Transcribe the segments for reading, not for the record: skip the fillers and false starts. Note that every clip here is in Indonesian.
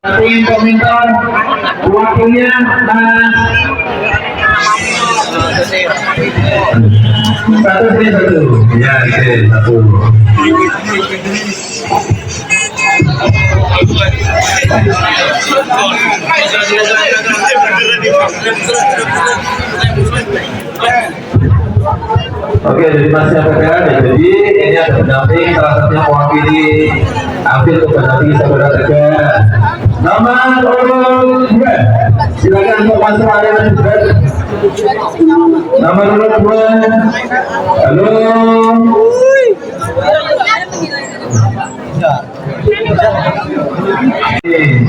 Tim komentar wakilnya Mas satu sini satu ya oke satu. Oke, jadi masih PPR ya. Jadi ini ada pendamping, salah satunya mewakili ambil ke pendamping saudara tegar. Nama urut 2, silakan untuk masuk area juga. Nama urut 2, halo.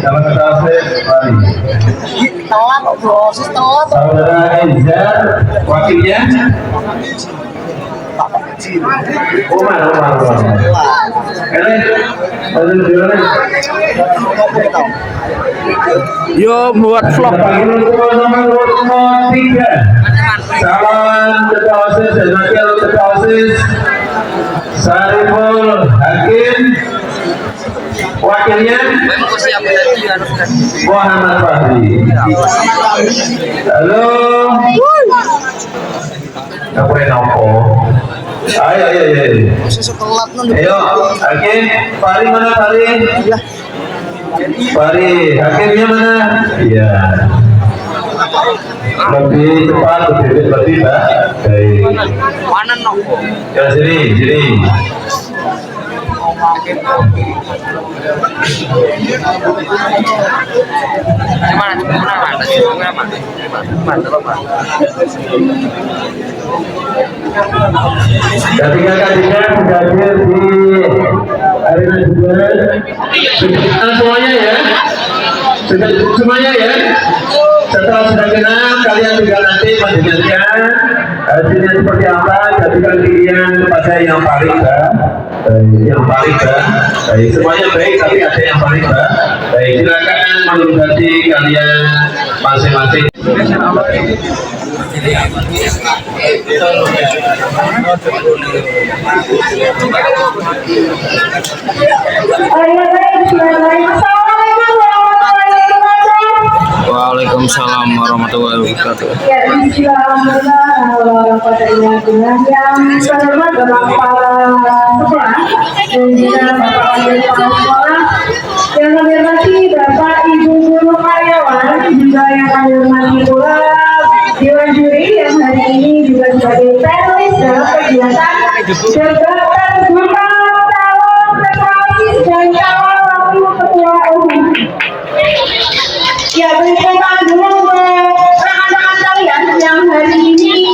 Salam kasih, mari. Telat, proses telat. Saudara Elizar, wakilnya. Umar. Yo buat vlog. Salam ketua OSIS dan wakil ketua OSIS Sariful Hakim, wakilnya Muhammad Fahri. Halo. Apa yang nopo? Ayo. Ayo, Hakim, Fahri mana Fahri? Fahri, Hakimnya mana? Iya. Lebih cepat, lebih Pak. Baik. Mana nopo? Ya sini. Ketiga kandidat sudah hadir di arena juga. Semuanya ya. Semuanya ya. Setelah sudah kenal, kalian juga nanti mendengarkan hasilnya seperti apa. Jadikan pilihan kepada yang paling baik. Semuanya baik, tapi ada yang paling baik. Silakan menurunkan kalian masing-masing. Waalaikumsalam warahmatullahi wabarakatuh. Ya, yang terhormat Bapak Sekolah dan juga Bapak Wali Sekolah, yang kami hormati Bapak Ibu guru karyawan, juga yang kami hormati pula Dewan Juri yang hari ini juga sebagai panelis dalam kegiatan jabatan guna calon sekretaris dan calon wakil ketua umum. Ya, berikan tangan dulu rekan-rekan kalian yang hari ini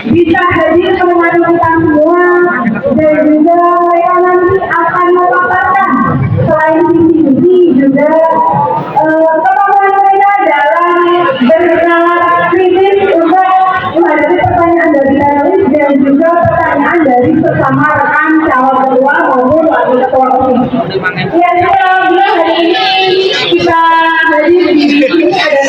bisa hadir ke rumah kita semua, dan juga yang nanti akan memaparkan selain visi juga kemampuan mereka dalam berkenalan kritis untuk menghadapi pertanyaan dari panelis dan juga pertanyaan dari sesama rekan calon ketua maupun wakil ketua umum. Ya, semoga hari ini kita hadir di sini ada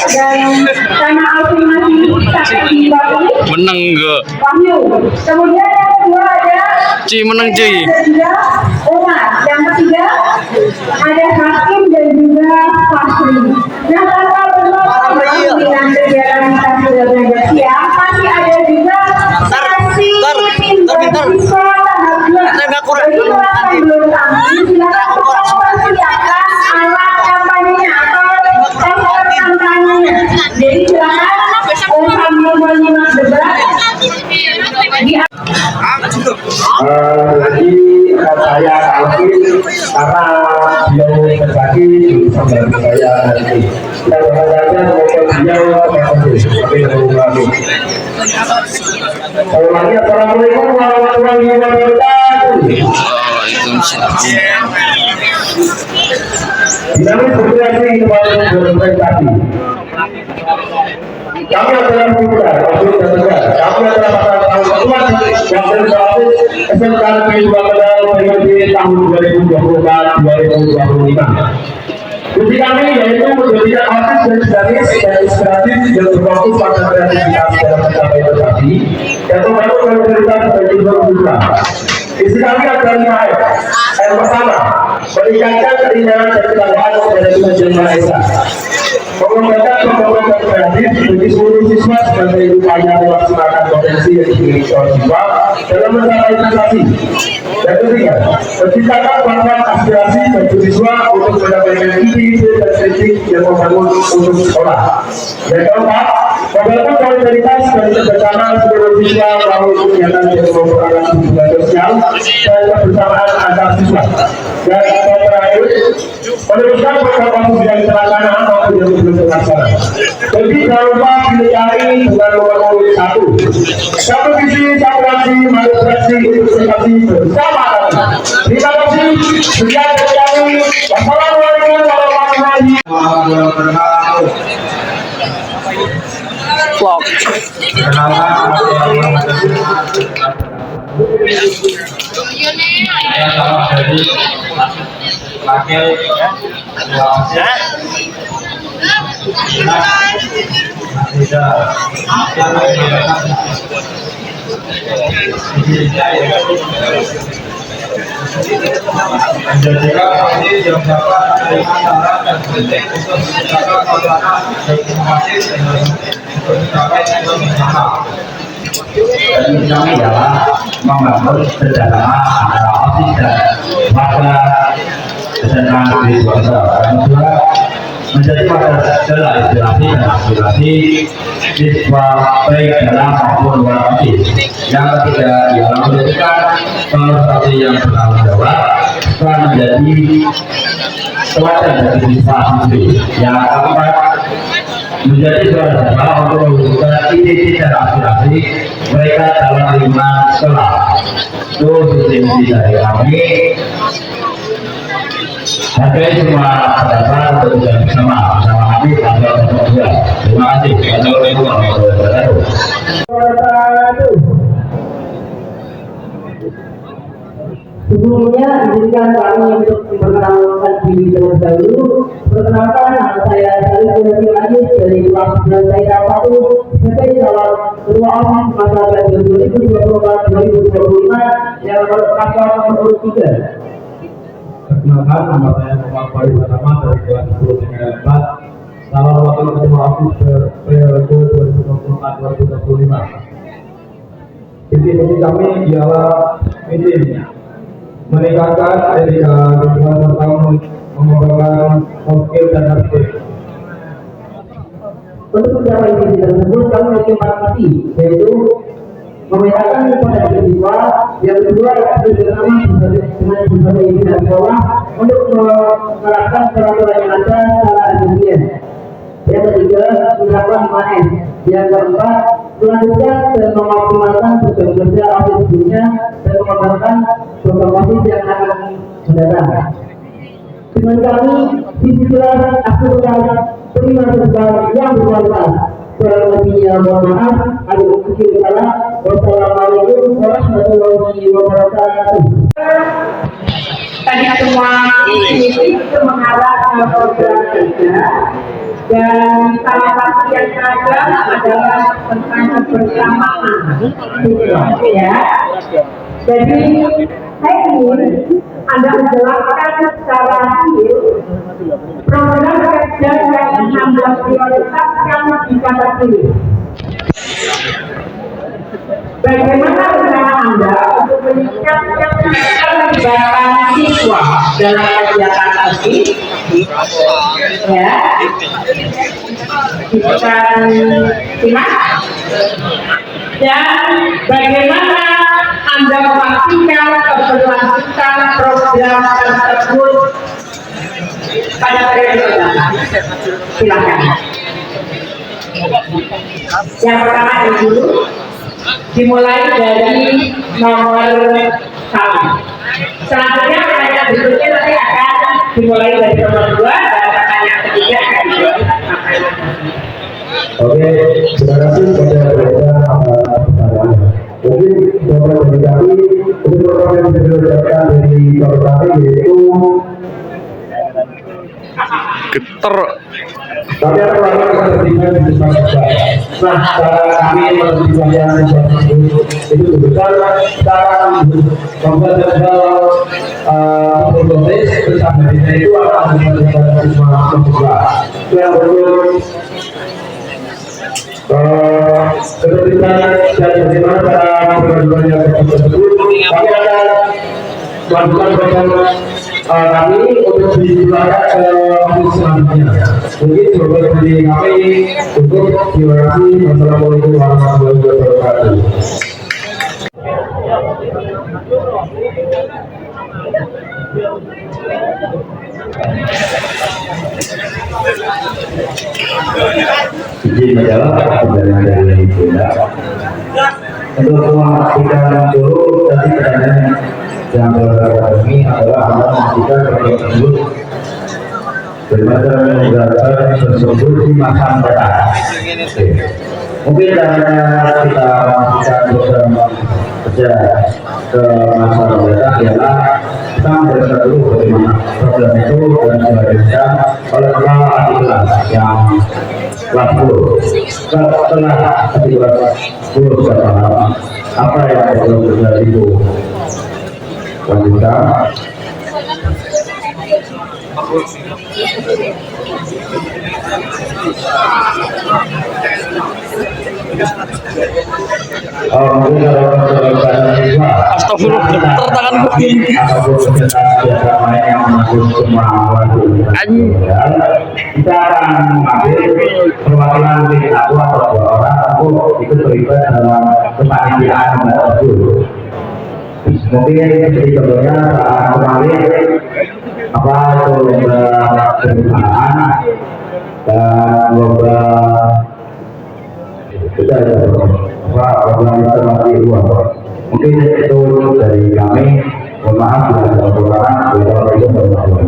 dan karena Alvin masih sakit di bahu Menang enggak? Wahyu. Kemudian yang kedua ada Menang Ci. dan juga Umar. Yang ketiga ada Hakim dan juga Fahri. Nah, tanpa berlama-lama dengan kegiatan kita sudah belajar siang, masih ada juga sesi pintar siswa tahap 2. Jadi silakan belum tampil, silakan mempersiapkan alat kampanyenya atau poster kampanyenya. Jadi silakan sambil menyimak debat Jadi saya Alvin karena beliau berbagi jurusan dari saya nanti. Kita berharap saja semoga beliau sampai lagi. Assalamualaikum warahmatullahi wabarakatuh. Waalaikumsalam. Dinamis berkreasi kembali berprestasi. Kami adalah Putra, Wakil dan Tegar. Kami adalah pasangan ketua Wakil Salafis SMK Negeri 2 Kendal periode tahun 2024-2025. Visi kami yaitu menjadikan artis dan sedaris dan inspiratif yang berfokus pada kreativitas dalam mencapai prestasi dan membangun kualitas bagi seluruh putra. Isi kami ada 5 M. Yang pertama, meningkatkan keringanan dan kebanggaan kepada Tuhan Yang Maha Esa. Mengembangkan pembangunan kreatif bagi seluruh siswa sebagai upaya memaksimalkan potensi yang dimiliki oleh siswa dalam mencapai prestasi. Yang ketiga, menciptakan platform aspirasi bagi siswa untuk mendapatkan ide-ide dan kritik yang membangun untuk sekolah. Yang keempat, membangun solidaritas dan kerjasama seluruh siswa melalui kegiatan yang memperoleh hubungan sosial dan kebersamaan antar siswa. Dan yang terakhir, meneruskan program pembinaan terlaksana maupun yang belum terlaksana. Jadi jangan lupa dicari dengan nomor 1. Satu visi, satu aksi, mari beraksi untuk prestasi bersama kami. Terima kasih. Sekian dari kami. Wassalamualaikum warahmatullahi wabarakatuh. Vlog. Wakil menjadikan kami yang dapat menerima saran dan kritik untuk mencapai keberhasilan dan inovasi untuk mencapai tujuan bersama. Dan kami adalah membangun kerjasama antara OSIS dan warga beserta di swasta. Dan juga menjadi wadah segala inspirasi dan aspirasi siswa baik dalam maupun luar OSIS. Yang ketiga ialah menjadikan prestasi yang bertanggung jawab setelah menjadi teladan bagi siswa siswi. Yang keempat, menjadi suara bersama untuk mewujudkan ide-ide dan aspirasi mereka dalam lingkungan sekolah. Itu visi dari kami. Sampai semua pendapat untuk tujuan bersama kami pada nomor 2. Terima kasih. Assalamualaikum warahmatullahi wabarakatuh. Sebelumnya izinkan kami untuk memperkenalkan diri terlebih dahulu. Perkenalkan, nama saya Salih Kursi Aziz dari kelas 11 Daerah 1 sebagai calon ketua OSIS masa pelajaran 2024-2025 yang berpasal nomor 3. Perkenalkan, nama saya Muhammad Farid Pratama dari kelas 10 Daerah 4, calon wakil ketua OSIS periode 2024-2025. Visi kami ialah meningkatkan etika lingkungan serta mengembangkan soft skill dan hard skill. Untuk mencapai visi tersebut, kami memiliki 4 visi, yaitu memetakan potensi siswa, yang kedua bersama dengan berbagai pihak sekolah untuk menerapkan peraturan yang ada secara efisien. Yang ketiga, menerapkan 5M. Yang keempat, melanjutkan dan mengoptimalkan program kerja OSIS sebelumnya dan mengembangkan program OSIS yang akan mendatang. Dengan kami, visi jelas, aktivitas, terima serta yang berkualitas. Kurang lebihnya mohon maaf. Ada kecil salah. Wassalamualaikum warahmatullahi wabarakatuh. Tadi semua ini itu mengarah ke program kerja. Dan salah satu yang ada adalah tentang kebersamaan, ya. Jadi saya ingin Anda menjelaskan secara real program kerja yang 16 prioritas yang bisa pilih. Bagaimana rencana Anda untuk meningkatkan keterlibatan siswa dalam kegiatan OSIS? Ya, kita simak. Dan bagaimana Anda memastikan keberlanjutan program tersebut pada periode mendatang? Silakan. Yang pertama dulu dimulai dari nomor 1. Selanjutnya pertanyaan berikutnya nanti akan dimulai dari nomor 2 dan pertanyaan ketiga akan dimulai. Oke, terima kasih kepada pertanyaan. Mungkin beberapa dari kami untuk program yang bisa dilakukan dari Bapak yaitu Geter. Tapi ada orang ketertiban di depan juga. Nah, cara kami menertibkan yang itu kebetulan cara membuat proses bersama kita itu akan menertibkan semua membuka. Itu yang betul. Ketertiban dan bagaimana cara memperbaiki yang tersebut. Kami akan melakukan kami untuk digunakan ke office selanjutnya. Mungkin coba dari kami untuk terima kasih. Wassalamualaikum warahmatullahi wabarakatuh. Izin menjawab pertanyaan dari Bunda. Untuk memastikan dulu tadi pertanyaan yang kami adalah anak memastikan program tersebut bagaimana menegakkan tersebut di masa mendatang. Mungkin caranya kita memastikan program kerja ke masa mendatang ialah kita menjelaskan dulu bagaimana program itu dan dihadirkan oleh kepala adik kelas yang kelas 10. Setelah adik kelas 10 sudah paham apa yang program kerja itu, lanjutkan. Mungkin kalau siswa Astagfirullah, tanganku kita akan mengambil perwakilan dari satu atau dua orang untuk ikut terlibat dalam kepanitiaan tersebut. Mungkin seperti contohnya saat kemarin apa itu lomba perusahaan dan lomba kita lomba informasi luar. Mungkin itu dari kami. Mohon maaf bila ada kekurangan. Wassalamualaikum warahmatullahi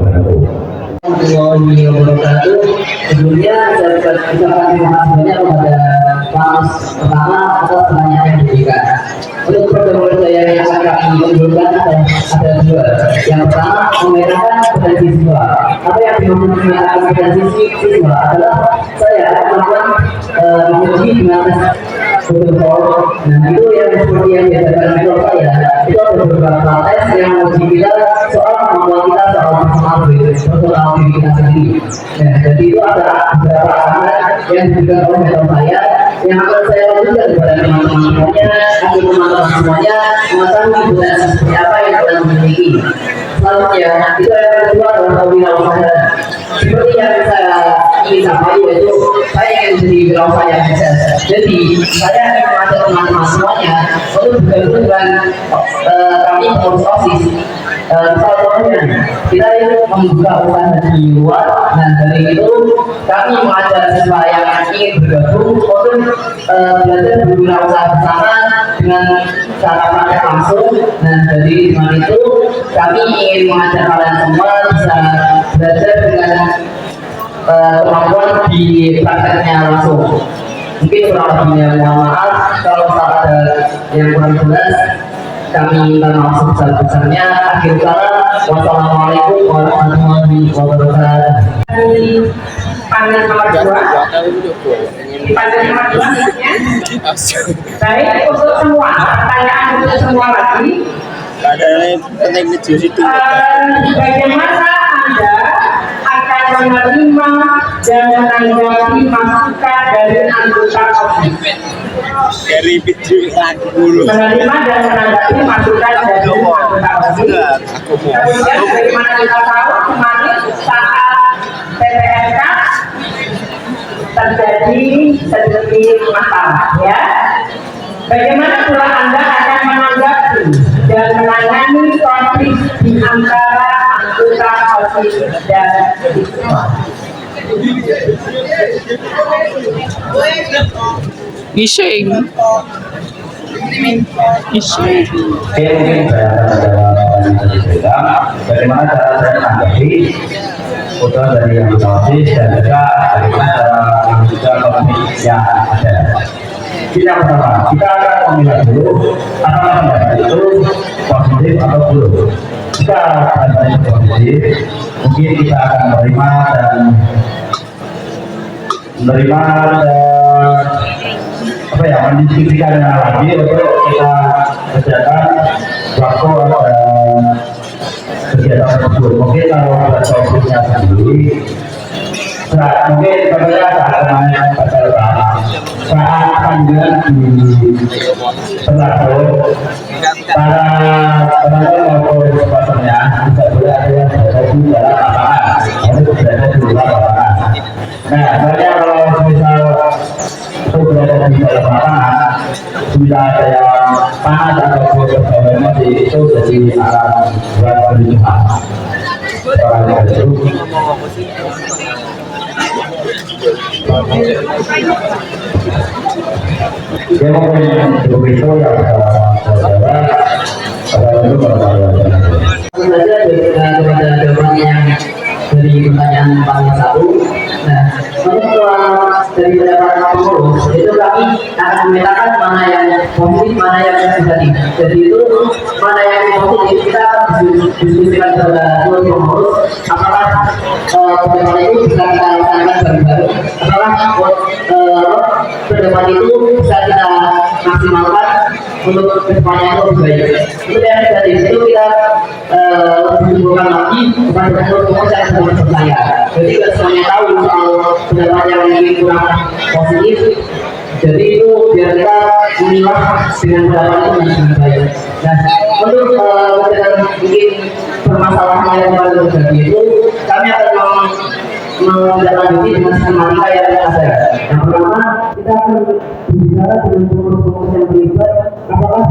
wabarakatuh. Sebelumnya saya ucapkan terima kasih banyak kepada Pak pertama atas pertanyaan yang diberikan. Untuk pertemuan saya yang akan kami unggulkan ada dua. Yang pertama, memetakan potensi siswa. Apa yang dimaksud memetakan potensi siswa adalah saya melakukan menguji dengan tes betul. Nah, itu yang seperti yang diajarkan mentor saya. Itu ada beberapa tes yang menguji kita soal kemampuan kita soal personal diri kita sendiri. Nah, jadi itu ada beberapa amanat yang diberikan oleh mentor saya yang akan saya lanjutkan kepada teman-teman semuanya, agar teman-teman semuanya mengetahui potensi seperti apa yang kalian miliki. Selanjutnya, itu yang kedua adalah kewirausahaan. Seperti yang saya ingin sampaikan, yaitu saya ingin menjadi wirausaha yang sukses. Jadi saya ingin mengajak teman-teman semuanya untuk bergabung dengan kami pengurus OSIS. Salah satunya kita membuka usaha di luar, dan dari itu kami mengajak siswa yang ingin bergabung untuk belajar berwirausaha bersama dengan cara praktek langsung. Dan dari dengan itu kami ingin mengajak kalian semua bisa belajar dengan kemampuan di prakteknya langsung. Mungkin kurang lebihnya mohon maaf kalau ada yang kurang jelas. Kami minta maaf sebesar-besarnya. Akhir kata, wassalamualaikum warahmatullahi wabarakatuh. Panel nomor 2. Di panel nomor 2 maksudnya. Baik, untuk semua pertanyaan untuk semua lagi. Bagaimana Anda akan menerima dan menanggapi masukan dari anggota OSIS? Menerima dan menanggapi masukan dari anggota OSIS. Kemudian bagaimana kita tahu kemarin saat PPMK terjadi sedikit masalah, ya. Bagaimana pula Anda akan menanggapi dan menangani konflik di antara anggota OSIS dan siswa? Iseng. Mungkin saya akan menjawab bagaimana cara saya menanggapi putra dari yang OSIS dan juga bagaimana cara menjaga konflik yang ada. Yang pertama, kita akan melihat dulu apakah pendapat itu positif atau belum. jika rasanya positif, mungkin kita akan menerima dan apa ya, mendiskusikan lagi untuk kita kerjakan waktu kegiatan tersebut. Mungkin kalau ada solusinya sendiri, mungkin sebenarnya saat kemarin pada saat panggilan di berlangsung, para teman-teman maupun supporternya bisa boleh ada yang berada di dalam lapangan, itu berada di luar lapangan. Nah, sebenarnya kalau misal itu berada di dalam lapangan, bisa ada yang panas ataupun emosi, itu jadi akan buat perlindungan. Soalnya itu dia mungkin begitu ya saudara saja kepada jawaban yang dari pertanyaan paling satu. Nah, untuk dari para pengurus itu kami akan memetakan mana yang positif, mana yang negatif. Jadi itu mana yang positif kita akan diskusikan kepada seluruh pengurus. Apakah pertemuan itu bisa kita laksanakan bareng-bareng? Apakah pertemuan itu bisa kita maksimalkan untuk kedepannya itu lebih baik? Untuk yang negatif itu kita mengumpulkan lagi kepada pengurus yang sudah percaya. Jadi kita semuanya tahu soal pendapat yang mungkin kurang positif. Jadi itu biar kita memilah dengan pendapat itu dengan baik. Nah, untuk mungkin permasalahan yang baru terjadi itu, kami akan menindaklanjuti dengan sistematika yang ada. Yang pertama, kita akan berbicara dengan pengurus-pengurus yang terlibat. Apakah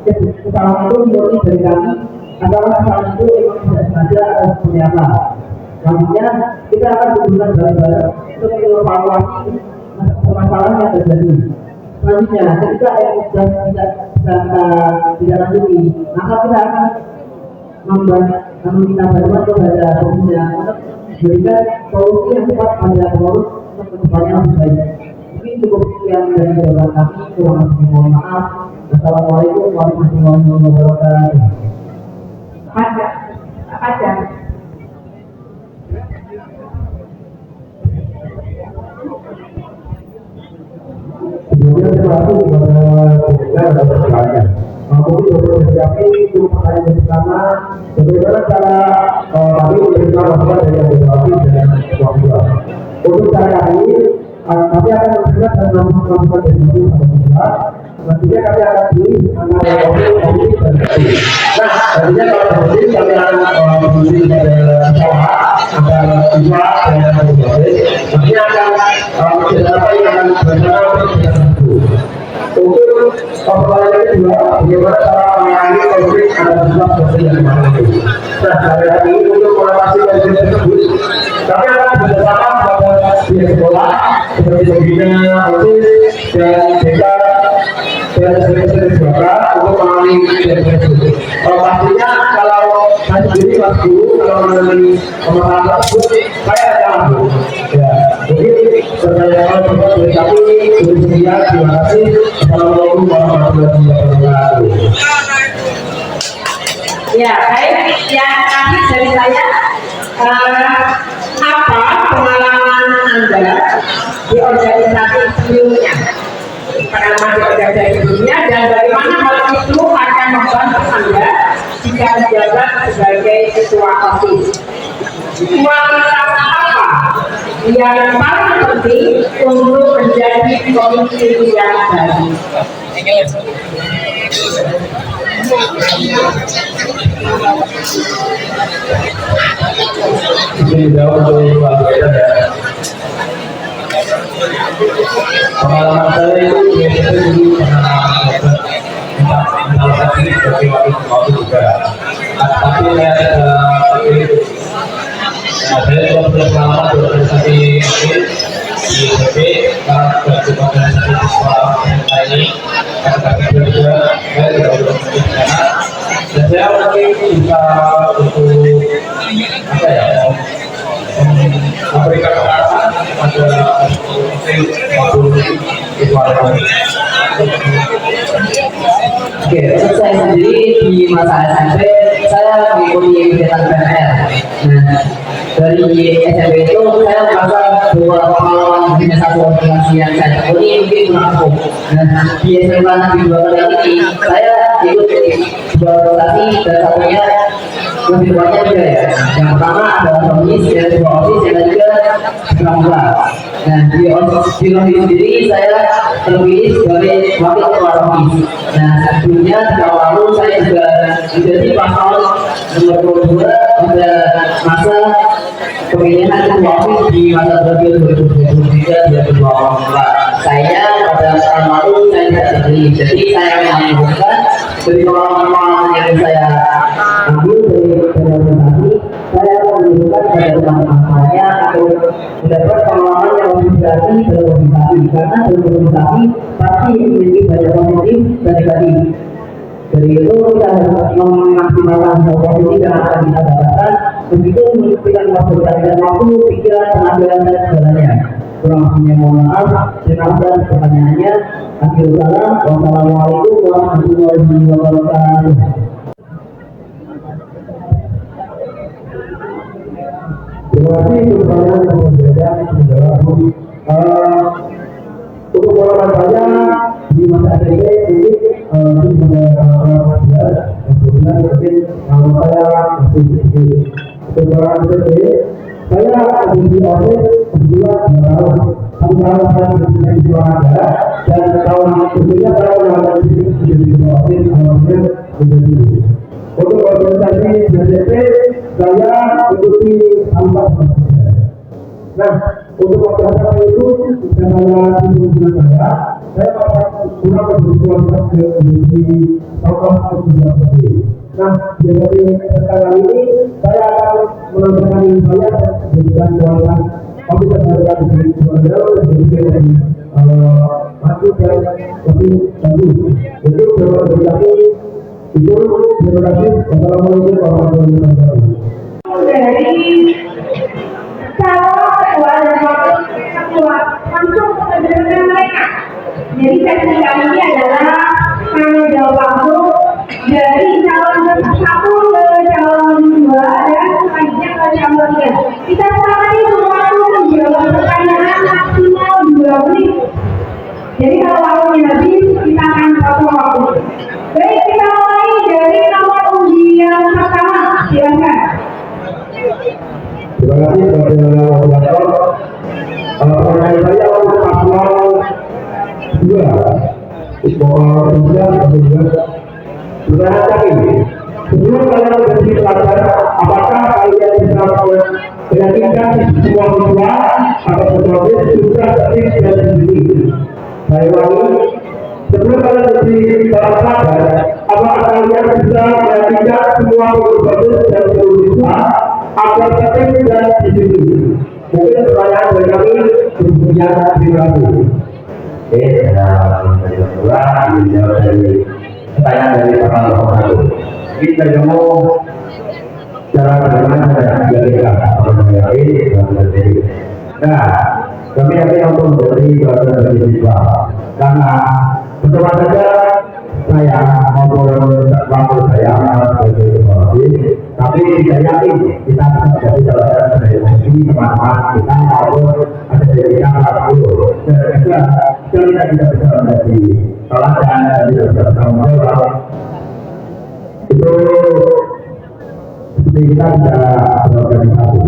kesalahan itu murni dari kami, apakah kesalahan itu memang tidak sengaja atau seperti apa? Selanjutnya, kita akan berhubungan bareng-bareng untuk mengevaluasi permasalahan yang terjadi. Selanjutnya, ketika yang sudah tidak lanjuti, maka kita akan meminta bantuan kepada pembina untuk memberikan solusi yang tepat pada pengurus untuk kedepannya lebih baik. Mungkin cukup sekian dari jawaban kami. Terima kasih, mohon maaf. Wassalamualaikum warahmatullahi wabarakatuh. Ada. Kemudian terima kasih kepada pemirsa dan pertanyaan. Mungkin beberapa kami untuk pertanyaan bersama, bagaimana cara kami menerima masukan dari yang berarti dengan waktu. Untuk cara ini, kami akan melihat dan masukan dari waktu pada kita. Nantinya kami akan pilih antara komisi dan komisi. Nah, nantinya kalau komisi kami akan pilih dari sawah antara siswa dan komisi. Nantinya akan siapa yang akan bersama untuk pertanyaan kedua, bagaimana cara menangani konflik antara siswa seperti yang kemarin itu. Nah, dari hari ini untuk mengatasi konflik tersebut, kami akan bersama pada pihak sekolah seperti pembina, OSIS, dan BK dan sering-sering juga untuk menangani konflik tersebut. Pastinya kalau saya sendiri Mas Guru, kalau menangani masalah tersebut, saya akan mampu. Ya, mungkin pertanyaan dari kami, sekian, terima kasih. Assalamualaikum warahmatullahi wabarakatuh. Ya, baik. Yang terakhir dari saya, apa pengalaman Anda di organisasi sebelumnya? Pengalaman di organisasi sebelumnya dan bagaimana hal itu akan membantu Anda jika menjabat sebagai ketua OSIS? Kualitas apa yang paling penting untuk menjadi komisi yang baik? Ini jauh untuk ya. Pengalaman saya itu biasanya dulu pernah ini seperti waktu juga. Tapi saya juga punya pengalaman berorganisasi di IPB, sekarang juga organisasi siswa ini. Tapi juga saya juga berorganisasi di sana. Dan saya mungkin bisa untuk apa ya, memberikan arahan pada maupun siswa Oke, untuk saya sendiri di masa SMP saya mengikuti kegiatan PMR. Nah, dari SMP itu saya merasa bahwa pengalaman hanya satu organisasi yang saya tekuni mungkin kurang cukup. Nah, di SMA Negeri 2 kali ini saya ikut dua organisasi dan satunya lebih banyak juga ya. Yang pertama adalah FOMIS, yang kedua OSIS, yang ketiga Pramuka. Nah, di OSIS sendiri saya terpilih sebagai wakil ketua FOMIS. Nah, sebelumnya di tahun lalu saya juga menjadi paslon nomor 22 pada masa pemilihan ketua OSIS di masa periode 2023-2024. Saya pada tahun lalu saya tidak terpilih, jadi saya mengumpulkan dari pengalaman yang saya ambil dari organisasi, saya menunjukkan pada teman-teman saya atau mendapat pengalaman yang lebih berarti dalam organisasi, karena dalam organisasi pasti memiliki banyak positif dan negatif. Dari itu kita harus memaksimalkan positif yang akan kita dapatkan, begitu kita mengorganisasikan waktu, pikiran, tenaga dan segalanya. Kurang lebihnya mohon maaf, terima kasih atas pertanyaannya. Akhirul kalam, wassalamualaikum warahmatullahi wabarakatuh. Terima kasih pertanyaan yang berbeda untuk pengalaman saya di masa SMP mungkin sebelumnya mungkin kalau saya masih sedikit setelah SMP saya di OSIS kedua tahun saya di Sumatera dan tahun sebelumnya saya melakukan di OSIS menjadi untuk organisasi SMP saya ikuti 4. Nah, untuk organisasi itu karena tujuan saya kurang berkebutuhan ke di tokoh organisasi. Nah, jadi sekarang ini saya akan menunjukkan saya dengan kualitas komputer saya di model jadi masuk dan lebih bagus. Itu organisasi itu terima kasih. Wassalamualaikum warahmatullahi wabarakatuh. Dari calon ketua dan wakil ketua langsung kepentingan mereka. Jadi sesi kali ini adalah tanya jawab langsung dari calon satu ke calon 2 dan selanjutnya ke calon 3. Kita sepakati semua menjawab pertanyaan maksimal 2 menit. Jadi kalau waktunya habis kita akan potong waktu. Baik, kita mulai dari nomor undian pertama. Silakan. Terima kasih kepada moderator. Pertanyaan saya untuk paslon 2. Pertanyaan ini, sebelum kalian menjadi pelajar, apakah kalian bisa meyakinkan semua siswa atau peserta sudah tertib dan sendiri? Saya ulangi, sebelum kalian menjadi pelajar, apakah kalian bisa meyakinkan semua peserta dan seluruh siswa agar tertib dan disiplin? Mungkin pertanyaan dari kami berikutnya. Terima kasih. Oke, dari kedua dijawab dari pertanyaan dari Pak Satu. Kita ketemu cara bagaimana saya menjaga Nah, kami yakin untuk memberi pelajaran dari siswa karena pertama saja saya maupun wakil saya sebagai pemimpin, tapi tidak yakin kita bisa menjadi pelajaran dari teman-teman kita maupun ada dari yang dan juga kita tidak bisa menjadi pelajaran dan tidak bisa bertanggung jawab. Itu seperti kita bisa berorganisasi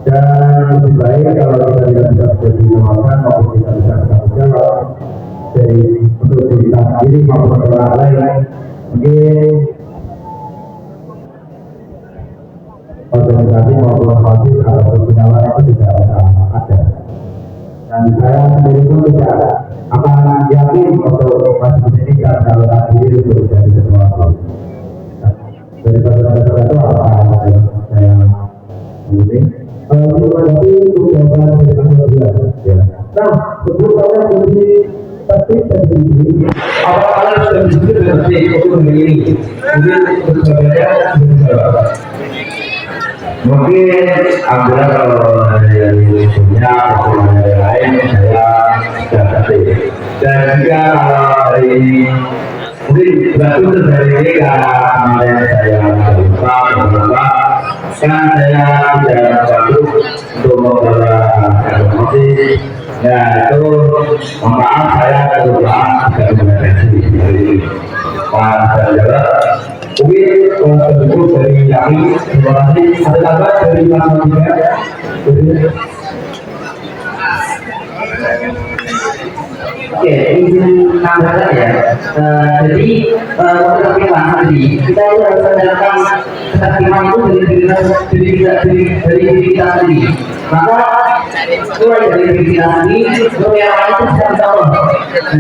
dan lebih baik kalau kita tidak bisa menjadi pelajaran maupun kita bisa bertanggung jawab dari untuk diri kita sendiri maupun orang lain. Mungkin organisasi maupun organisasi atau penyawa itu tidak ada. Dan saya sendiri pun tidak akan yakin untuk masih pendidikan kalau diri untuk menjadi sesuatu. Dari dasar itu apa saya ini? Terima kasih untuk jawaban dari kedua. Nah, sebelum saya menjadi tertib dan disiplin, apakah kalian sudah disiplin dan tertib untuk memilih? Mungkin bersaudara bersaudara. Mungkin apabila kalau dari punya maupun dari lain saya sudah tertib. Dan juga kalau dari mungkin Batu dari kemarin saya lupa beberapa kan saya tidak waktu untuk membawa promosi ya itu maaf saya kelupaan tidak mendeteksi dari Pak Sanjaya. Mungkin pendukung dari kami terima kasih. Ada kabar dari Mas Tiga. Oke, izin tambahkan ya. Jadi ketertiban tadi kita itu harus menjalankan ketertiban itu dari diri kita sendiri. Maka mulai dari diri kita sendiri, yang lain itu bisa mencapai.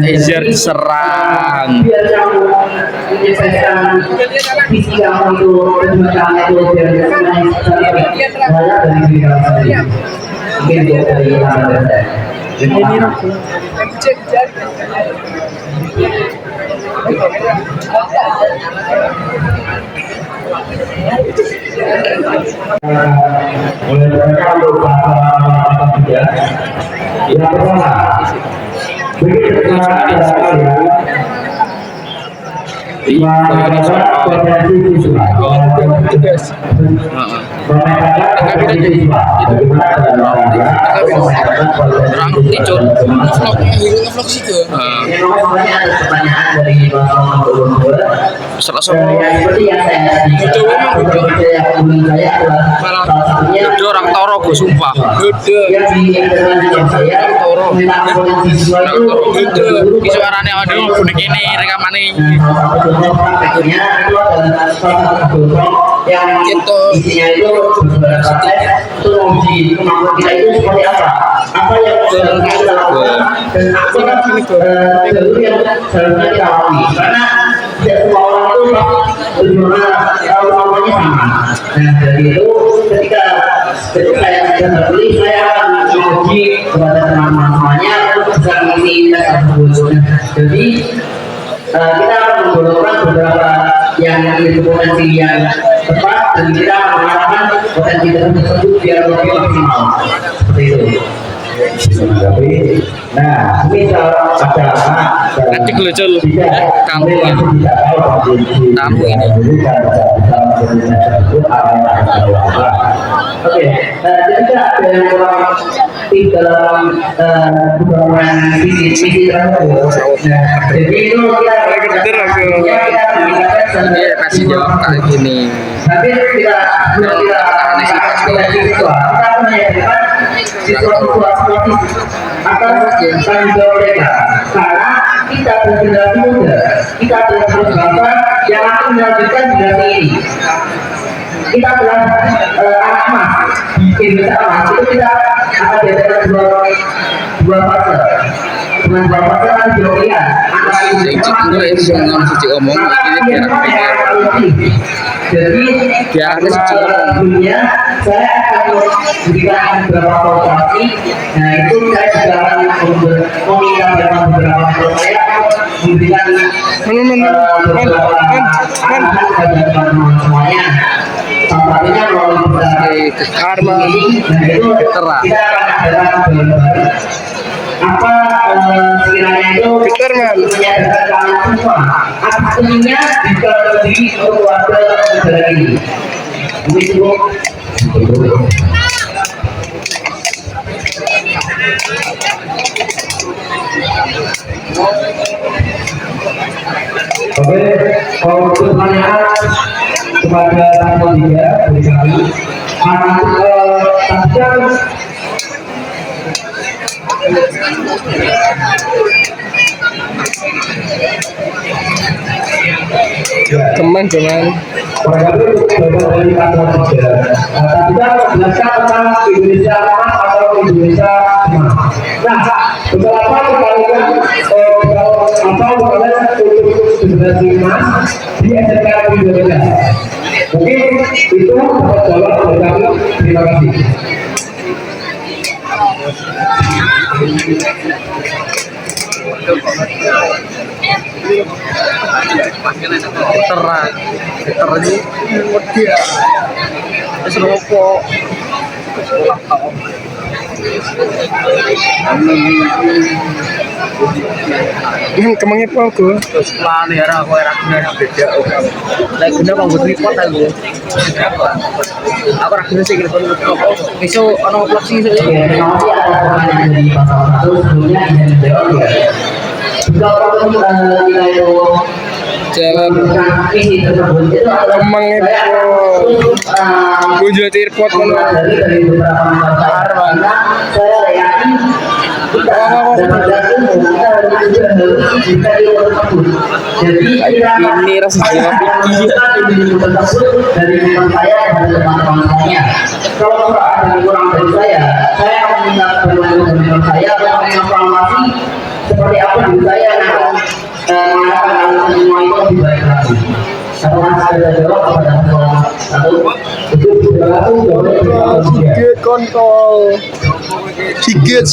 Ezer serang. Biar kamu menyelesaikan visi kamu itu kejujuran itu biar semuanya banyak dari diri kamu sendiri. Mungkin itu dari tambahan saya. Mulai mereka untuk bahasa tiga. Yang pertama, begitu ada kalian potensi siswa. Ada pertanyaan dari Seperti yang saya Dede orang Toro gue sumpah. Dede. Dede. Di suaranya ada bunik ini rekaman ini. Yang Gitu. isinya itu beberapa tes itu menguji kemampuan kita itu seperti apa yang kita lakukan dan apa jalur yang seharusnya kita lalui karena tidak semua orang itu bagaimana kemampuannya sama. Nah dari itu ketika saya sudah terpilih saya akan menguji kepada teman-teman semuanya untuk bisa mengisi tes tersebut. Jadi kita akan menggolongkan beberapa yang memiliki potensi yang tepat dan kita akan mengarahkan potensi tersebut biar lebih maksimal seperti itu. Nah, misal ada Nanti kelucul. Kamu ya. Kamu ini. Oke, jadi ada yang kurang di dalam perkembangan visi tersebut. Jadi itu Dia kasih jawab kayak gini. tapi kita siswa kita menyediakan siswa atas tanggung jawab mereka karena kita bergenerasi muda, kita adalah bangsa yang akan melanjutkan generasi ini. Kita adalah anak emas di Indonesia emas itu kita akan diadakan dua fase. Dengan dua fase kan pilihan antara Indonesia jadi dunia saya akan memberikan beberapa informasi. Nah itu saya juga akan meminta beberapa saya memberikan beberapa arahan kepada teman-teman semuanya. Salah satunya melalui berbagai Karma. nah itu kita akan adakan apa sekiranya itu menyatakan kalian semua artinya bisa berdiri untuk keluarga negara ini. Begitu. Oke, kalau untuk pertanyaan kepada tamu tiga dari kami, Teman-teman. barangkali untuk dari tamu tiga, tadi kan menjelaskan tentang Indonesia emas atau Indonesia emas. Nah, beberapa kalian atau kalian untuk generasi emas di SMK Indonesia. Mungkin itu dapat jawab dari kami. Terima kasih. Terang. Terang ini dia. Terus rokok. Kemangnya apa? Terus pelan ya, aku era guna beda. Lagi guna mau buat report aku. Aku rakyatnya sih gitu. Besok orang upload sih. Oke, terima kasih atas pertanyaan dari pasal 1 sebelumnya izin dijawab ya. Jika untuk nilai Jalan isi tersebut itu adalah Kemangnya gue jual airport mana? dari beberapa masyarakat karena saya yakin kita harus jika itu tersebut. Jadi Ini rasa jiwa dari teman saya kepada teman-teman saya. Kalau ada yang kurang dari saya akan minta teman-teman saya untuk menginformasi seperti apa diri saya mengatakan semua itu lebih baik lagi. Apakah saya jawab kepada satu itu berlaku sikit kontol sikit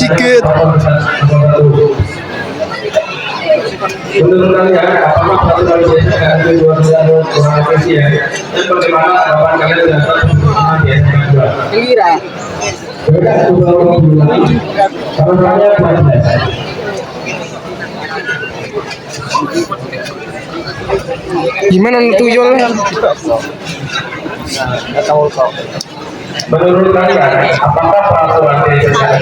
Menurut kalian, apakah satu kali biasanya ada dua kurang efisien? Dan bagaimana harapan kalian dapat biasanya? Kira. Mereka juga menggunakan caranya banyak. gimana tuyul Menurut kalian, apakah peraturan desa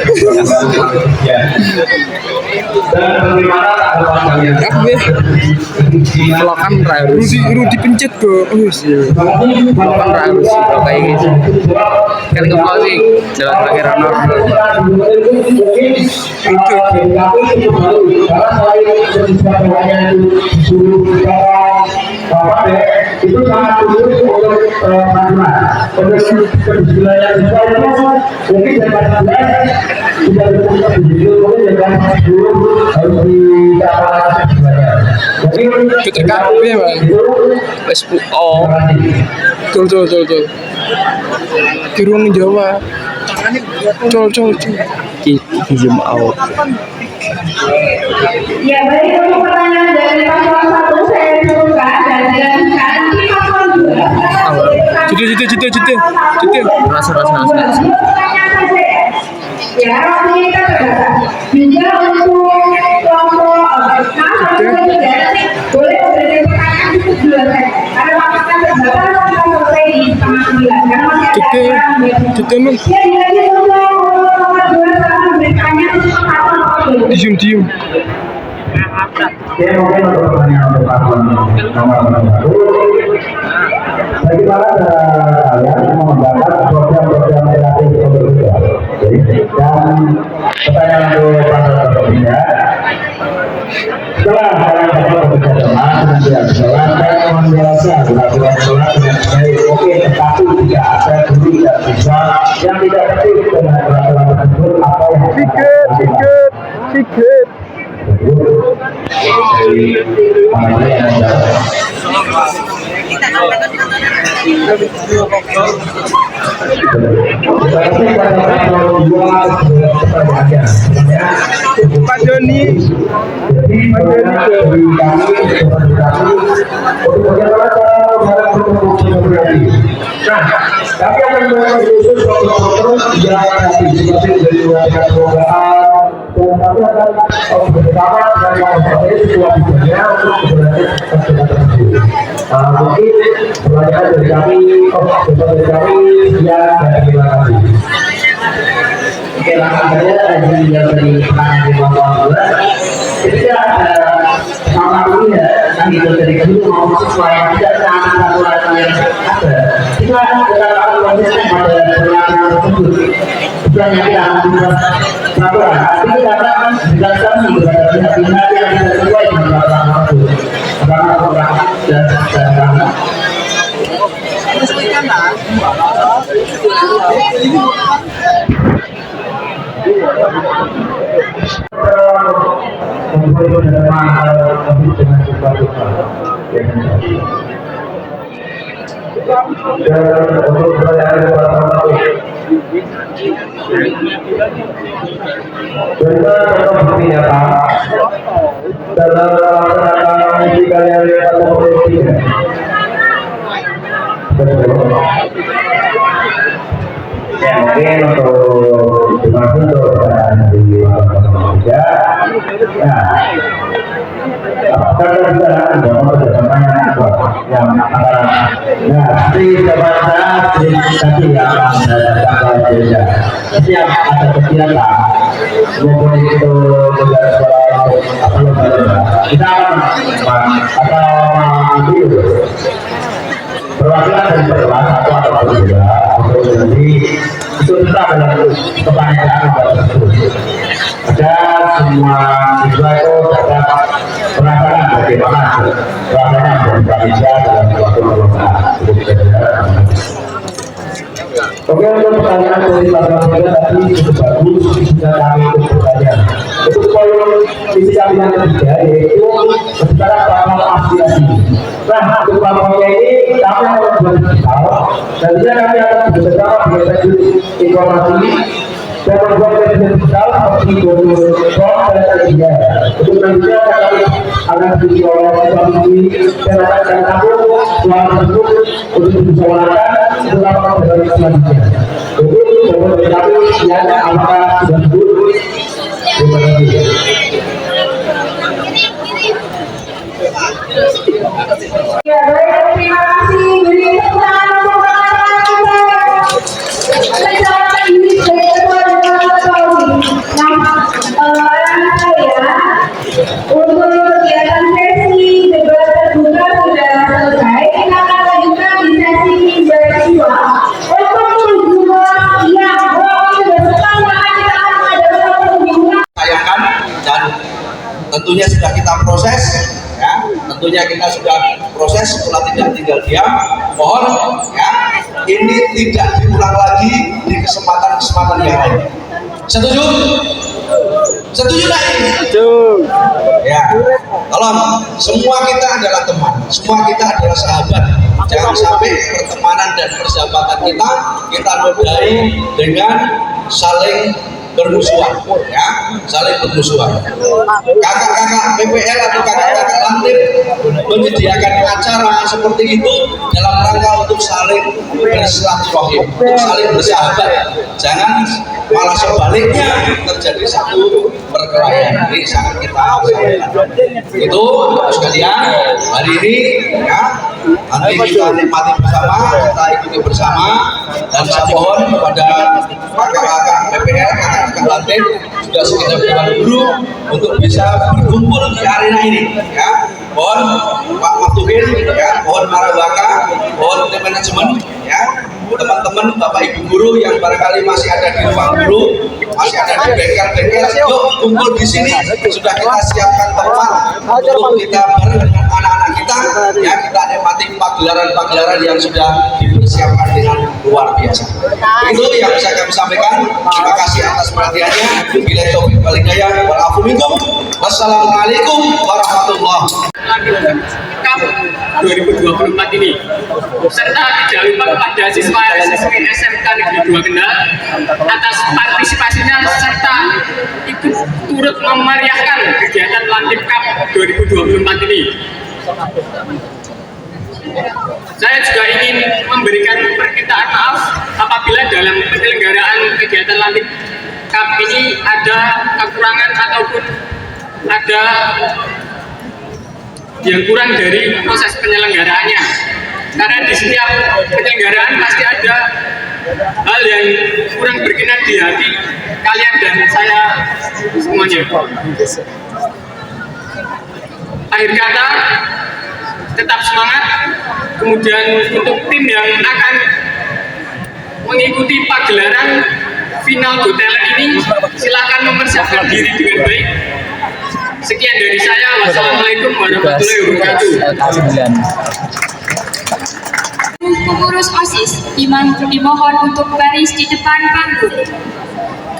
dan bagaimana harapan kalian? Lokan harus dipencet ke Lokan harus kayak gitu kan kepala sih jalan terakhir anak itu sangat sulit untuk wilayah mungkin dapat tidak harus KTKP bang oh betul turun Jawa col zoom out. Ya, baik, untuk pertanyaan dari paslon 1 saya teruskan dan dilanjutkan nanti paslon 2 Rasa. pertanyaan saja ya. Ya, waktunya kita terbatas. Juga untuk kelompok boleh memberikan pertanyaan cukup 2 saja. Karena waktunya terbatas kita selesai di setengah 9. Karena masih ada Meng. ya, dilanjut untuk nomor 2 sekarang memberikannya untuk paslon nomor 2. Diem. Oke, mungkin untuk pertanyaan untuk paslon nomor 1. Bagaimana kalian membangun program-program kreatif untuk itu? Dan pertanyaan untuk paslon berikutnya. Setelah kalian dapat bekerja sama dengan pihak sekolah dan menjelaskan peraturan sekolah dengan baik, oke, tetapi tidak ada guru tidak bisa yang tidak tertib dengan peraturan tersebut atau yang Sikit. dari mana yang menjawab? Pak Joni. Nah, tapi akan khusus seperti dari program dan kami akan bersama dan memperbaiki situasinya untuk keberhasilan tersebut. Mungkin pertanyaan dari kami, ya, dan terima kasih. Oke, langsung saja yang dari pertanyaan di bawah 2. Ketika sama ini ya, kan itu dari guru maupun siswa yang tidak taat peraturan yang ada, kita akan konsisten pada peraturan tersebut. Bukan yang kita akan membuat peraturan, tapi kita akan bersanksi kepada pihak-pihak yang tidak sesuai dengan peraturan tersebut. Karena peraturan dan karena untuk pertanyaan bukti nyata dalam melaksanakan misi kalian atau tidak. Ya mungkin untuk dimaksud untuk di juga. Nah, apakah kita ada kerjasamanya yang antara nanti kepada tadi yang ada desa setiap ada kegiatan maupun itu apa namanya kita atau perwakilan dari sekolah atau juga untuk jadi itu tetap dalam kepanjangan ada semua siswa itu dapat merasakan bagaimana rasanya menjadi panitia dalam suatu kelompok. Oke, untuk pertanyaan dari Pak Presiden tadi cukup bagus, bisa kami untuk pertanyaan. Itu poin visi kami yang ketiga yaitu secara paham aspirasi. Nah, untuk paham ini kami akan membuat digital. Nantinya kami akan bekerja dengan informasi dan membuat presiden digital seperti Google.com dan lainnya. Untuk nantinya kami akan diisi oleh komisi dan akan kami suara tersebut untuk disoalkan beberapa dari selanjutnya. Jadi dari kami yang apakah sudah dulu. Terima kasih. Ya baik, terima kasih. Beri tepuk tangan untuk rekan-rekan ini dari ketua dan Polri. Nah, saya untuk kegiatan sesi debat terbuka sudah selesai. Kita akan lanjutkan di sesi bersiswa. Untuk tujuan yang sudah selesai, maka kita akan mengadakan pembimbingan. Sayangkan dan tentunya sudah kita proses ya, tentunya kita sudah proses setelah tidak tinggal diam. Mohon ya, ini tidak diulang lagi di kesempatan yang lain. Setuju? Setuju tak ini? Ya, tolong, semua kita adalah teman, semua kita adalah sahabat. Jangan sampai pertemanan dan persahabatan kita nodai dengan saling bermusuhan, ya, saling bermusuhan. Kakak-kakak PPL atau kakak-kakak lantir menyediakan acara seperti itu dalam rangka untuk saling bersilaturahim, untuk saling bersahabat. Jangan malah sebaliknya terjadi satu perkelahian. Ini sangat kita sayangkan. Itu sekalian hari ini, ya, nanti kita nikmati bersama, kita ikuti bersama, dan saya mohon kepada kakak-kakak PPL, kakak-kakak lantin sudah sekitar dewan guru untuk bisa berkumpul di arena ini, ya. Mohon Pak Matukin, ya, mohon para bakal, mohon tim manajemen, ya, teman-teman Bapak Ibu guru yang barangkali masih ada di ruang guru, masih ada di bengkel-bengkel, yuk kumpul di sini. Sudah kita siapkan tempat untuk kita bareng dengan anak-anak kita, ya, kita nikmati pagelaran-pagelaran yang sudah dipersiapkan dengan luar biasa. Itu yang bisa kami sampaikan. Terima kasih atas perhatiannya. Bila taufiq wal hidayah, wal afu minkum. Wassalamualaikum warahmatullahi wabarakatuh. 2024 ini serta tidak lupa kepada siswa siswi SMK Negeri 2 Kendal atas partisipasinya serta ikut turut memeriahkan kegiatan Lantim Cup 2024 ini. Saya juga ingin memberikan permintaan maaf apabila dalam penyelenggaraan kegiatan Lantim Cup ini ada kekurangan ataupun ada yang kurang dari proses penyelenggaraannya, karena di setiap penyelenggaraan pasti ada hal yang kurang berkenan di hati kalian dan saya semuanya. Akhir kata, tetap semangat. Kemudian untuk tim yang akan mengikuti pagelaran final Go Talent ini, silakan mempersiapkan diri dengan baik. Sekian dari saya. Wassalamualaikum warahmatullahi wabarakatuh. Pengurus OSIS dimohon untuk baris di depan panggung.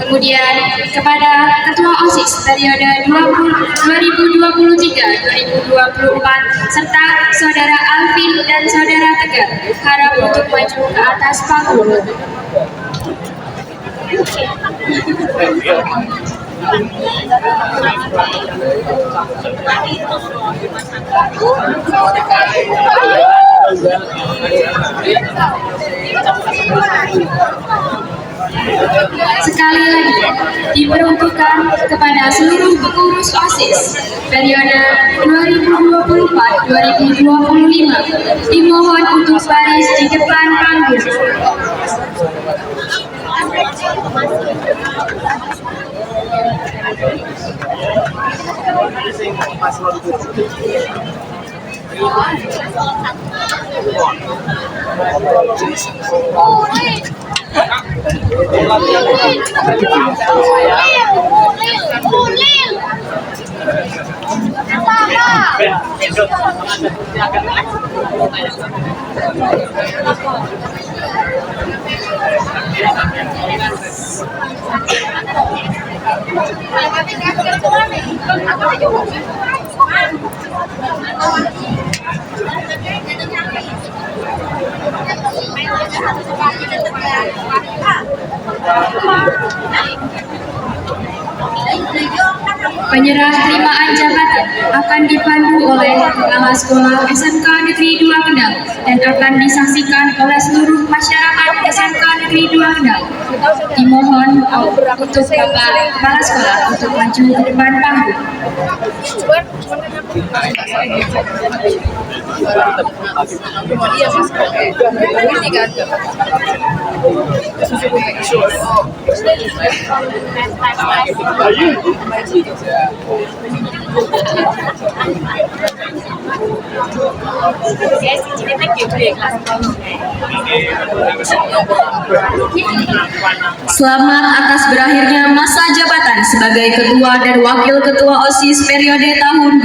Kemudian kepada Ketua OSIS periode 2023-2024 serta Saudara Alvin dan Saudara Tegar harap untuk maju ke atas panggung. Sekali lagi, diperuntukkan kepada seluruh pengurus OSIS periode 2024-2025. Dimohon untuk baris di depan panggung. Penyerah terimaan jabatan akan dipandu oleh Kepala Sekolah SMK Negeri 2 Kendal dan akan disaksikan oleh seluruh masyarakat SMK Negeri 2 Kendal. Dimohon untuk Bapak Kepala Sekolah untuk maju ke depan panggung. Selamat atas berakhirnya masa jabatan sebagai Ketua dan Wakil Ketua OSIS periode tahun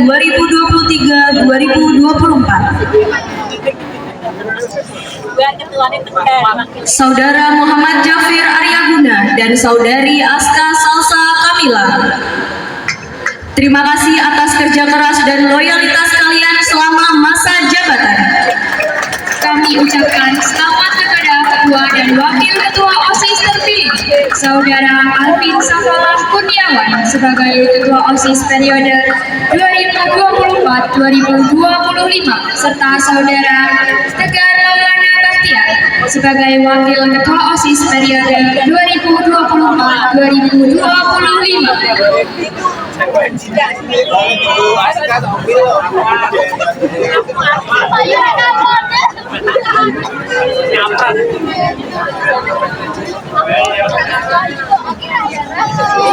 2023-2024. Saudara Muhammad Jafir Aryaguna dan Saudari Aska Salsa Kamila. Terima kasih atas kerja keras dan loyalitas kalian selama masa jabatan. Kami ucapkan selamat kepada Ketua dan Wakil Ketua OSIS terpilih, Saudara Alvin Safalah Kurniawan sebagai Ketua OSIS periode 2024-2025, serta Saudara Tegar Maulana Bahtiar sebagai Wakil Ketua OSIS periode 2024-2025.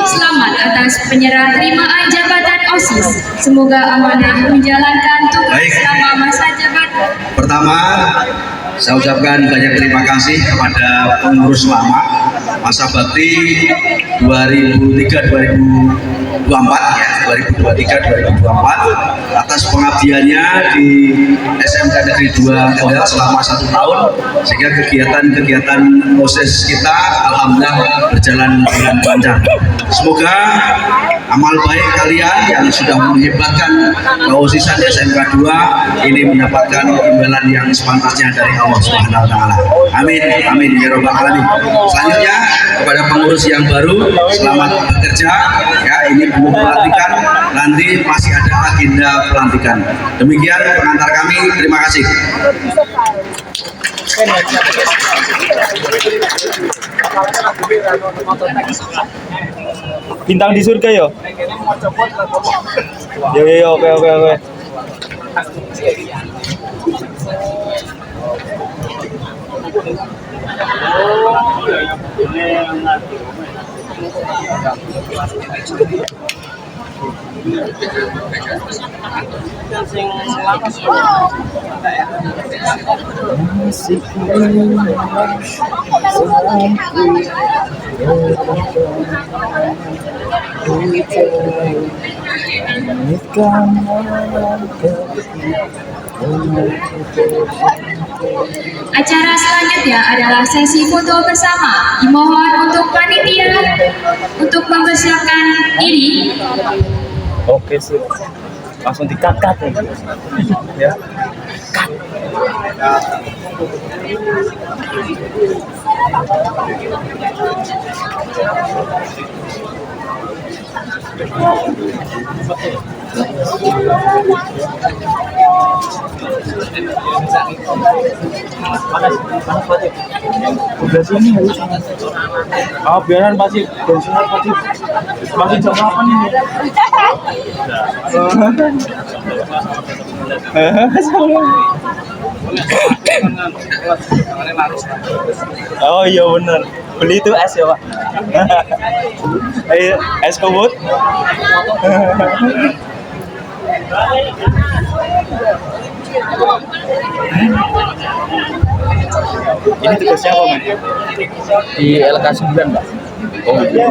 Selamat atas penyerahan terimaan jabatan OSIS. Semoga amanah menjalankan tugas selama masa jabatan. Pertama, saya ucapkan banyak terima kasih kepada pengurus lama masa bakti 2003-2024 ya, 2023-2024 atas pengabdiannya di SMK Negeri 2 Kendal selama 1 tahun, sehingga kegiatan-kegiatan proses kita alhamdulillah berjalan dengan lancar. Semoga amal baik kalian yang sudah menghebatkan keosisan SMK 2 ini mendapatkan imbalan yang sepantasnya dari Allah Subhanahu wa taala. Amin. Amin ya rabbal alamin. Selanjutnya kepada pengurus yang baru, selamat bekerja ya, ini belum pelantikan, nanti masih ada agenda pelantikan. Demikian pengantar kami, terima kasih. Bintang di surga yo. Yo oke. Acara selanjutnya adalah sesi foto bersama. Dimohon untuk panitia untuk mempersiapkan diri. Oke sih. Langsung di-cut ya. Cut. Udah sini harus. Ah, biaran pasti bensinnya pasti jam 8 ini. Oh iya benar. Beli itu es ya Pak. Es kobot. Ini tugasnya apa Mas? Di LK 9 Pak. Oh iya.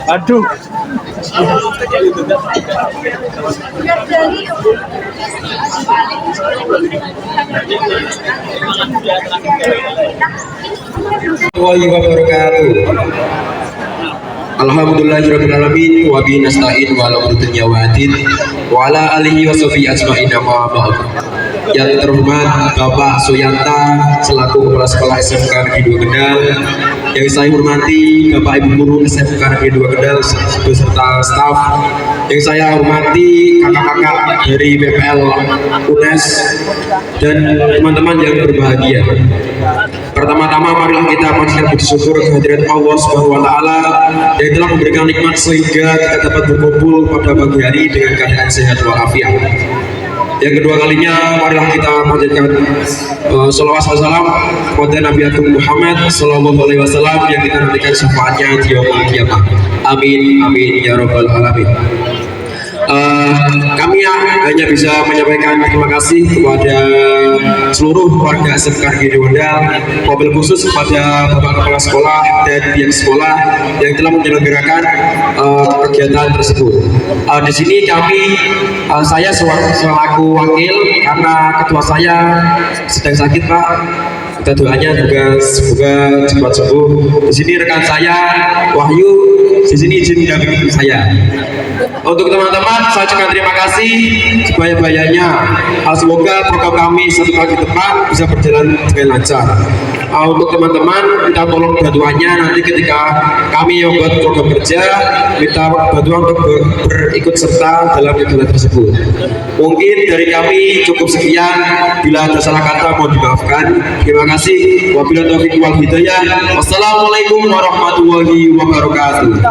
Aduh. Warahmatullahi wabarakatuh. Alhamdulillahirabbil alamin wa bihi nasta'in wa ala dunya wa din wa ala alihi wa sahbihi ajmain amma ba'd. Yang terhormat Bapak Suyanta selaku Kepala Sekolah SMK Negeri 2 Kendal, yang saya hormati Bapak Ibu Guru SMK Negeri 2 Kendal beserta staf, yang saya hormati kakak-kakak dari BPL UNES dan teman-teman yang berbahagia. Pertama-tama marilah kita panjatkan puji syukur kehadirat Allah Subhanahu wa taala yang telah memberikan nikmat sehingga kita dapat berkumpul pada pagi hari dengan keadaan sehat walafiat. Yang kedua kalinya marilah kita panjatkan sholawat salam kepada Nabi Agung Muhammad sallallahu alaihi wasallam yang kita nantikan syafaatnya di yaumul qiyamah. Amin amin ya rabbal alamin. Kami hanya bisa menyampaikan terima kasih kepada seluruh warga SMK Negeri 2 Kendal, mobil khusus kepada Bapak Kepala Sekolah dan pihak sekolah yang telah menyelenggarakan kegiatan tersebut. Di sini saya selaku wakil karena ketua saya sedang sakit Pak. Kita doanya juga semoga cepat sembuh. Di sini rekan saya Wahyu, di sini izin mendampingi saya. Untuk teman-teman, saya ucapkan terima kasih sebanyak-banyaknya. Semoga program kami satu kali ke depan bisa berjalan dengan lancar. Untuk teman-teman, minta tolong bantuannya nanti ketika kami membuat program kerja, minta bantuan untuk berikut serta dalam kegiatan tersebut. Mungkin dari kami cukup sekian. Bila ada salah kata mohon dimaafkan. Terima kasih. Wabillahi taufiq wal hidayah. Wassalamualaikum warahmatullahi wabarakatuh.